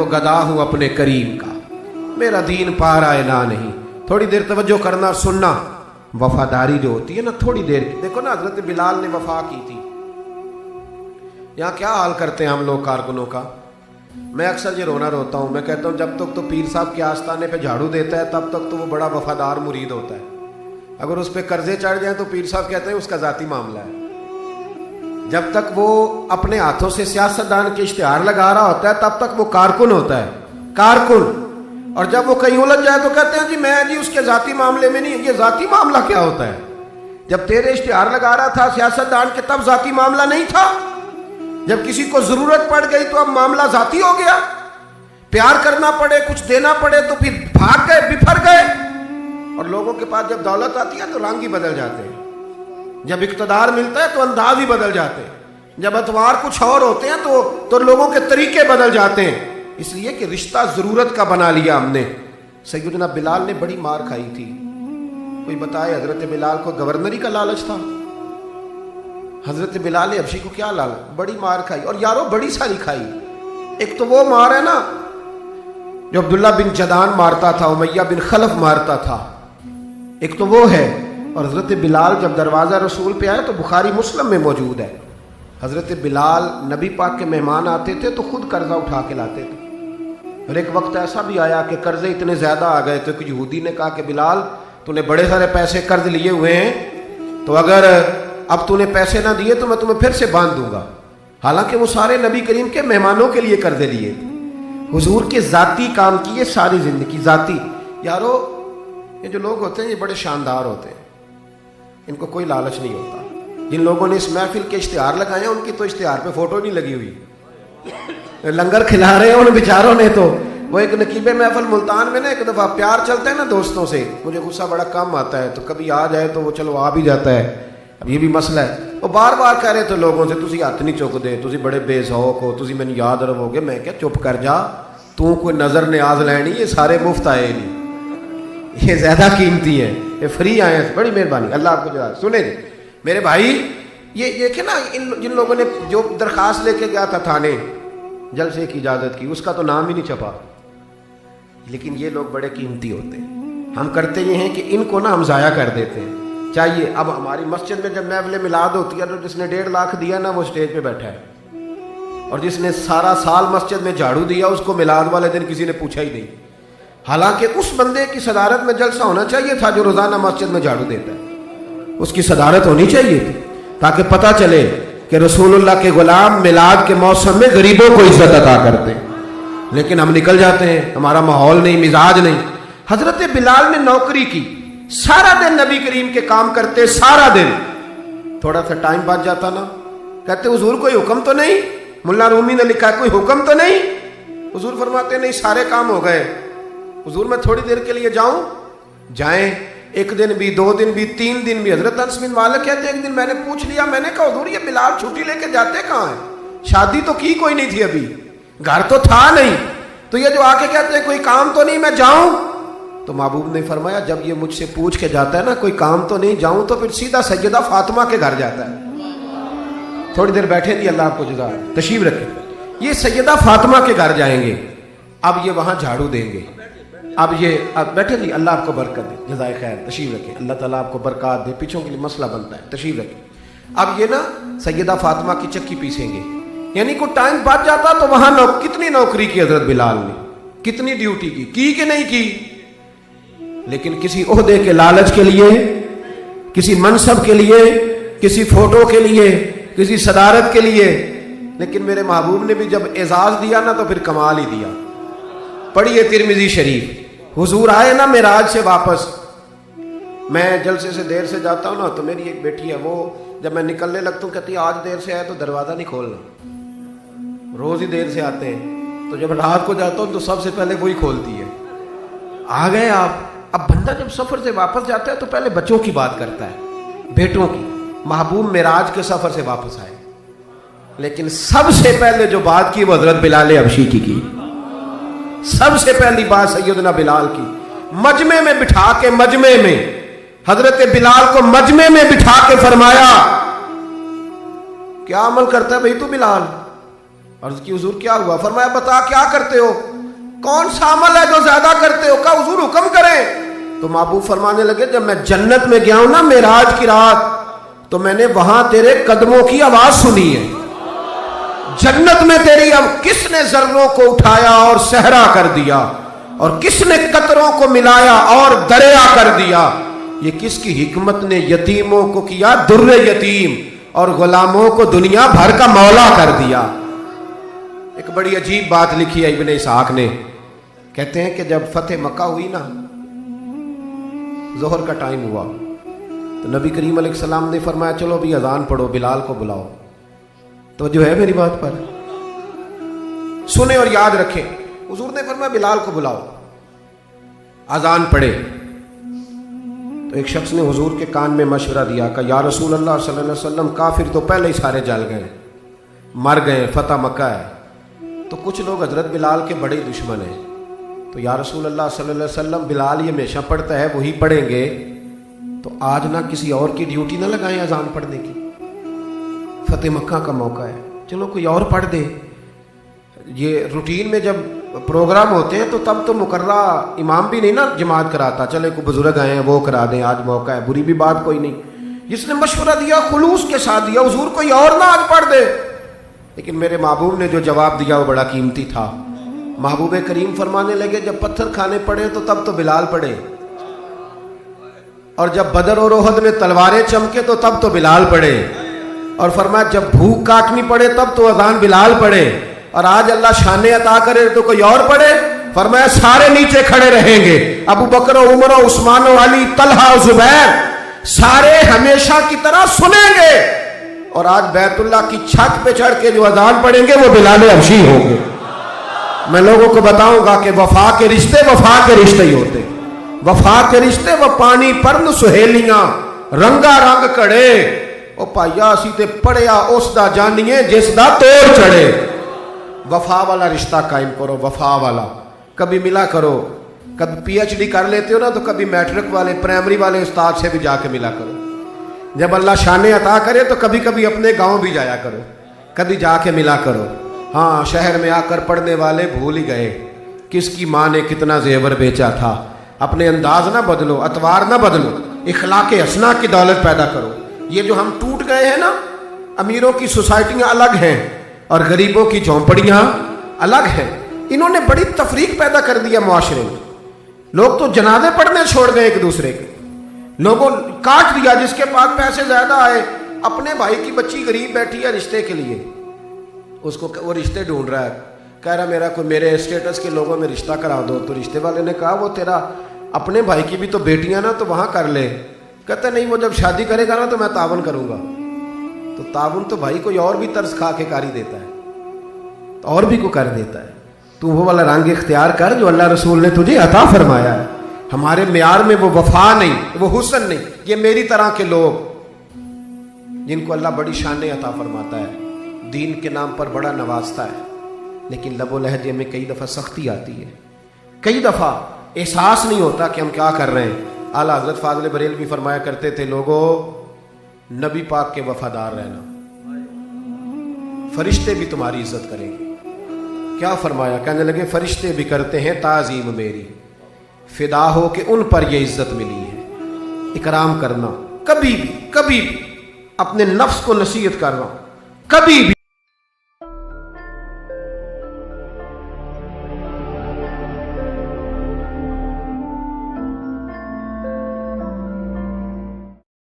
تو گدا ہوں اپنے کریم کا، میرا دین پا رہا ہے نہ نہیں. تھوڑی دیر توجہ کرنا اور سننا. وفاداری جو ہوتی ہے نا تھوڑی دیر کی، دیکھو نا حضرت بلال نے وفا کی تھی. یہاں کیا حال کرتے ہیں ہم لوگ کارکنوں کا. میں اکثر یہ روتا ہوں. میں کہتا ہوں جب تک تو پیر صاحب کے آستانے پہ جھاڑو دیتا ہے تب تک تو وہ بڑا وفادار مرید ہوتا ہے. اگر اس پہ قرضے چڑھ جائیں تو پیر صاحب کہتے ہیں اس کا ذاتی معاملہ ہے. جب تک وہ اپنے ہاتھوں سے سیاستدان کے اشتہار لگا رہا ہوتا ہے تب تک وہ کارکن ہوتا ہے، کارکن. اور جب وہ کہیں الجھ جائے تو کہتے ہیں جی اس کے ذاتی معاملے میں نہیں. یہ ذاتی معاملہ کیا ہوتا ہے؟ جب تیرے اشتہار لگا رہا تھا سیاستدان کے تب ذاتی معاملہ نہیں تھا. جب کسی کو ضرورت پڑ گئی تو اب معاملہ ذاتی ہو گیا. پیار کرنا پڑے، کچھ دینا پڑے تو پھر بھاگ گئے، بپھر گئے. اور لوگوں کے پاس جب دولت آتی ہے تو رنگ ہی بدل جاتے ہیں. جب اقتدار ملتا ہے تو انداز ہی بدل جاتے ہیں. جب اتوار کچھ اور ہوتے ہیں تو لوگوں کے طریقے بدل جاتے ہیں. اس لیے کہ رشتہ ضرورت کا بنا لیا ہم نے. سیدنا بلال نے بڑی مار کھائی تھی. کوئی بتائے حضرت بلال کو گورنری کا لالچ تھا؟ حضرت بلال حبشی کو کیا لالچ؟ بڑی مار کھائی. اور یارو بڑی ساری کھائی. ایک تو وہ مار ہے نا جو عبداللہ بن جدان مارتا تھا، امیہ بن خلف مارتا تھا، ایک تو وہ ہے. اور حضرت بلال جب دروازہ رسول پہ آئے تو بخاری مسلم میں موجود ہے، حضرت بلال نبی پاک کے مہمان آتے تھے تو خود قرضہ اٹھا کے لاتے تھے. اور ایک وقت ایسا بھی آیا کہ قرضے اتنے زیادہ آ گئے تو کہ یہودی نے کہا کہ بلال تو نے بڑے سارے پیسے قرض لیے ہوئے ہیں، تو اگر اب تو نے پیسے نہ دیے تو میں تمہیں پھر سے باندھ دوں گا. حالانکہ وہ سارے نبی کریم کے مہمانوں کے لیے قرضے لیے تھے. حضور کے ذاتی کام کیے ساری زندگی ذاتی. یارو یہ جو لوگ ہوتے ہیں یہ بڑے شاندار ہوتے ہیں، ان کو کوئی لالچ نہیں ہوتا. جن لوگوں نے اس محفل کے اشتہار لگائے ہیں ان کی تو اشتہار پہ فوٹو نہیں لگی ہوئی. لنگر کھلا رہے ہیں ان بیچاروں نے. تو وہ ایک نقیب محفل ملتان میں نا ایک دفعہ پیار چلتا ہے نا دوستوں سے، مجھے غصہ بڑا کم آتا ہے تو کبھی آ جائے تو وہ چلو آ بھی جاتا ہے. اب یہ بھی مسئلہ ہے. وہ بار بار کہہ رہے تھے لوگوں سے تسی ہاتھ نہیں چک دے، تسی بڑے بے ذوق ہو، تسی میں یاد رہو گے. میں کیا چپ کر جا، تو کوئی نظر نیاز لینی، یہ سارے مفت آئے نہیں، یہ زیادہ قیمتی ہیں، یہ فری آئے ہیں. بڑی مہربانی، اللہ آپ کو جزا. سنیں میرے بھائی، یہ دیکھیں نا جن لوگوں نے جو درخواست لے کے گیا تھا تھانے جلسے کی اجازت کی، اس کا تو نام ہی نہیں چھپا. لیکن یہ لوگ بڑے قیمتی ہوتے ہیں. ہم کرتے یہ ہیں کہ ان کو نا ہم ضائع کر دیتے ہیں. چاہیے اب ہماری مسجد میں جب محفل میلاد ہوتی ہے تو جس نے 1.5 لاکھ دیا نا وہ اسٹیج پہ بیٹھا ہے، اور جس نے سارا سال مسجد میں جھاڑو دیا اس کو میلاد والے دن کسی نے پوچھا ہی نہیں. حالانکہ اس بندے کی صدارت میں جلسہ ہونا چاہیے تھا جو روزانہ مسجد میں جھاڑو دیتا ہے. اس کی صدارت ہونی چاہیے تھی تاکہ پتہ چلے کہ رسول اللہ کے غلام میلاد کے موسم میں غریبوں کو عزت عطا کرتے ہیں. لیکن ہم نکل جاتے ہیں، ہمارا ماحول نہیں، مزاج نہیں. حضرت بلال نے نوکری کی، سارا دن نبی کریم کے کام کرتے، سارا دن. تھوڑا سا ٹائم بچ جاتا نا، کہتے حضور کوئی حکم تو نہیں؟ ملا رومی نے لکھا ہے کوئی حکم تو نہیں؟ حضور فرماتے نہیں سارے کام ہو گئے. حضور میں تھوڑی دیر کے لیے جاؤں؟ جائیں. 1 دن بھی، 2 دن بھی، 3 دن بھی. حضرت انس بن مالک کہتے ایک دن میں نے پوچھ لیا، میں نے کہا حضور یہ بلال چھٹی لے کے جاتے کہاں ہیں؟ شادی تو کی کوئی نہیں تھی ابھی، گھر تو تھا نہیں، تو یہ جو آ کے کہتے ہیں کوئی کام تو نہیں میں جاؤں؟ تو محبوب نے فرمایا جب یہ مجھ سے پوچھ کے جاتا ہے نا کوئی کام تو نہیں جاؤں، تو پھر سیدھا سیدہ فاطمہ کے گھر جاتا ہے. تھوڑی دیر بیٹھے تھی، اللہ آپ کو جزا تشریف رکھے. یہ سیدہ فاطمہ کے گھر جائیں گے، اب یہ وہاں جھاڑو دیں گے. اب بیٹھے تھی، اللہ آپ کو برکت دے، جزائے خیر، تشریف رکھیں. اللہ تعالیٰ آپ کو برکات دے، پیچھوں کے لیے مسئلہ بنتا ہے، تشریف رکھیں. اب یہ نا سیدہ فاطمہ کی چکی پیسیں گے. یعنی کوئی ٹائم بچ جاتا تو وہاں کتنی نوکری کی حضرت بلال نے، کتنی ڈیوٹی کی کہ نہیں کی. لیکن کسی عہدے کے لالچ کے لیے، کسی منصب کے لیے، کسی فوٹو کے لیے، کسی صدارت کے لیے. لیکن میرے محبوب نے بھی جب اعزاز دیا نا تو پھر کمال ہی دیا. پڑھیے ترمذی شریف. حضور آئے نا معراج سے واپس، میں جلسے سے دیر سے جاتا ہوں نا تو میری ایک بیٹی ہے، وہ جب میں نکلنے لگتا ہوں کہتی ہے آج دیر سے آئے تو دروازہ نہیں کھولنا. روز ہی دیر سے آتے ہیں، تو جب رات کو جاتا ہوں تو سب سے پہلے وہی کھولتی ہے. آ گئے آپ. اب بندہ جب سفر سے واپس جاتا ہے تو پہلے بچوں کی بات کرتا ہے، بیٹوں کی. محبوب معراج کے سفر سے واپس آئے، لیکن سب سے پہلے جو بات کی وہ حضرت بلال حبشی کی. سب سے پہلی بات سیدنا بلال کی. مجمع میں بٹھا کے، مجمع میں حضرت بلال کو مجمع میں بٹھا کے فرمایا کیا عمل کرتا ہے بھائی تو بلال؟ عرض کی حضور کیا ہوا؟ فرمایا بتا کیا کرتے ہو؟ کون سا عمل ہے جو زیادہ کرتے ہو؟ کہا حضور حکم کریں. تو محبوب فرمانے لگے جب میں جنت میں گیا ہوں نا معراج کی رات, تو میں نے وہاں تیرے قدموں کی آواز سنی ہے. جنت میں تیری اب کس نے ذروں کو اٹھایا اور صحرا کر دیا, اور کس نے قطروں کو ملایا اور دریا کر دیا. یہ کس کی حکمت نے یتیموں کو کیا در یتیم, اور غلاموں کو دنیا بھر کا مولا کر دیا. ایک بڑی عجیب بات لکھی ہے ابن اسحاق نے, کہتے ہیں کہ جب فتح مکہ ہوئی نا, ظہر کا ٹائم ہوا, تو نبی کریم علیہ السلام نے فرمایا چلو بھی اذان پڑھو, بلال کو بلاؤ. تو جو ہے میری بات پر سنیں اور یاد رکھیں. حضور نے فرمایا بلال کو بلاؤ, اذان پڑھے. تو ایک شخص نے حضور کے کان میں مشورہ دیا کہ یا رسول اللہ صلی اللہ علیہ وسلم, کافر تو پہلے ہی سارے جل گئے, مر گئے, فتح مکہ ہے, تو کچھ لوگ حضرت بلال کے بڑے دشمن ہیں. تو یا رسول اللہ صلی اللہ علیہ وسلم, بلال یہ ہمیشہ پڑھتا ہے, وہی پڑھیں گے, تو آج نہ کسی اور کی ڈیوٹی نہ لگائیں اذان پڑھنے کی, فتح مکہ کا موقع ہے, چلو کوئی اور پڑھ دے. یہ روٹین میں جب پروگرام ہوتے ہیں تو تب تو مقررہ امام بھی نہیں نا جماعت کراتا, چلے کوئی بزرگ آئے ہیں وہ کرا دیں, آج موقع ہے, بری بھی بات کوئی نہیں. جس نے مشورہ دیا خلوص کے ساتھ دیا, حضور کوئی اور نہ آج پڑھ دے. لیکن میرے محبوب نے جو جواب دیا وہ بڑا قیمتی تھا. محبوب کریم فرمانے لگے جب پتھر کھانے پڑے تو تب تو بلال پڑے, اور جب بدر اور احد میں تلواریں چمکے تو تب تو بلال پڑے, اور فرمایا جب بھوک کاٹنی پڑے تب تو اذان بلال پڑے, اور آج اللہ شان عطا کرے تو کوئی اور پڑھے. فرمایا سارے نیچے کھڑے رہیں گے, ابو بکر و عمر و عثمان و علی, طلحہ و زبیر, سارے ہمیشہ کی طرح سنیں گے, اور آج بیت اللہ کی چھت پہ چڑھ کے جو اذان پڑھیں گے وہ بلال حبشی ہوں گے. میں لوگوں کو بتاؤں گا کہ وفا کے رشتے وفا کے رشتے ہی ہوتے, وفا کے رشتے وہ پانی پرن سہیلیاں رنگا رنگ کڑے, او پائیا اسی تے پڑھیا اس دا جانیے جس دا توڑ چڑھے. وفا والا رشتہ قائم کرو, وفا والا. کبھی ملا کرو, کبھی پی ایچ ڈی کر لیتے ہو نا تو کبھی میٹرک والے پرائمری والے استاد سے بھی جا کے ملا کرو. جب اللہ شان عطا کرے تو کبھی کبھی اپنے گاؤں بھی جایا کرو, کبھی جا کے ملا کرو. ہاں شہر میں آ کر پڑھنے والے بھول ہی گئے کس کی ماں نے کتنا زیور بیچا تھا. اپنے انداز نہ بدلو, اطوار نہ بدلو, اخلاق حسنہ کی دولت پیدا کرو. یہ جو ہم ٹوٹ گئے ہیں نا, امیروں کی سوسائٹیاں الگ ہیں اور غریبوں کی جھونپڑیاں الگ ہیں, انہوں نے بڑی تفریق پیدا کر دیا معاشرے میں. لوگ تو جنازے پڑھنے چھوڑ گئے ایک دوسرے کے, لوگوں کاٹ دیا. جس کے پاس پیسے زیادہ آئے, اپنے بھائی کی بچی غریب بیٹھی ہے رشتے کے لیے, اس کو وہ رشتے ڈھونڈ رہا ہے, کہہ رہا میرا کوئی میرے اسٹیٹس کے لوگوں میں رشتہ کرا دو. تو رشتے والے نے کہا وہ تیرا اپنے بھائی کی بھی تو بیٹیاں نا, تو وہاں کر لے. کہتا نہیں وہ جب شادی کرے گا نا تو میں تعاون کروں گا. تو تعاون تو بھائی کوئی اور بھی طرز کھا کے کر ہی دیتا ہے, تو اور بھی کو کر دیتا ہے. تو وہ والا رنگ اختیار کر جو اللہ رسول نے تجھے عطا فرمایا ہے. ہمارے معیار میں وہ وفا نہیں, وہ حسن نہیں. یہ میری طرح کے لوگ جن کو اللہ بڑی شان عطا فرماتا ہے, دین کے نام پر بڑا نوازتا ہے, لیکن لب و لہجے میں کئی دفعہ سختی آتی ہے, کئی دفعہ احساس نہیں ہوتا کہ ہم کیا کر رہے ہیں. اعلیٰ حضرت فاضل بریلوی فرمایا کرتے تھے لوگوں نبی پاک کے وفادار رہنا, فرشتے بھی تمہاری عزت کریں گے. کیا فرمایا؟ کہنے لگے فرشتے بھی کرتے ہیں تعظیم میری, فدا ہو کہ ان پر یہ عزت ملی ہے. اکرام کرنا, کبھی بھی اپنے نفس کو نصیحت کرنا, کبھی بھی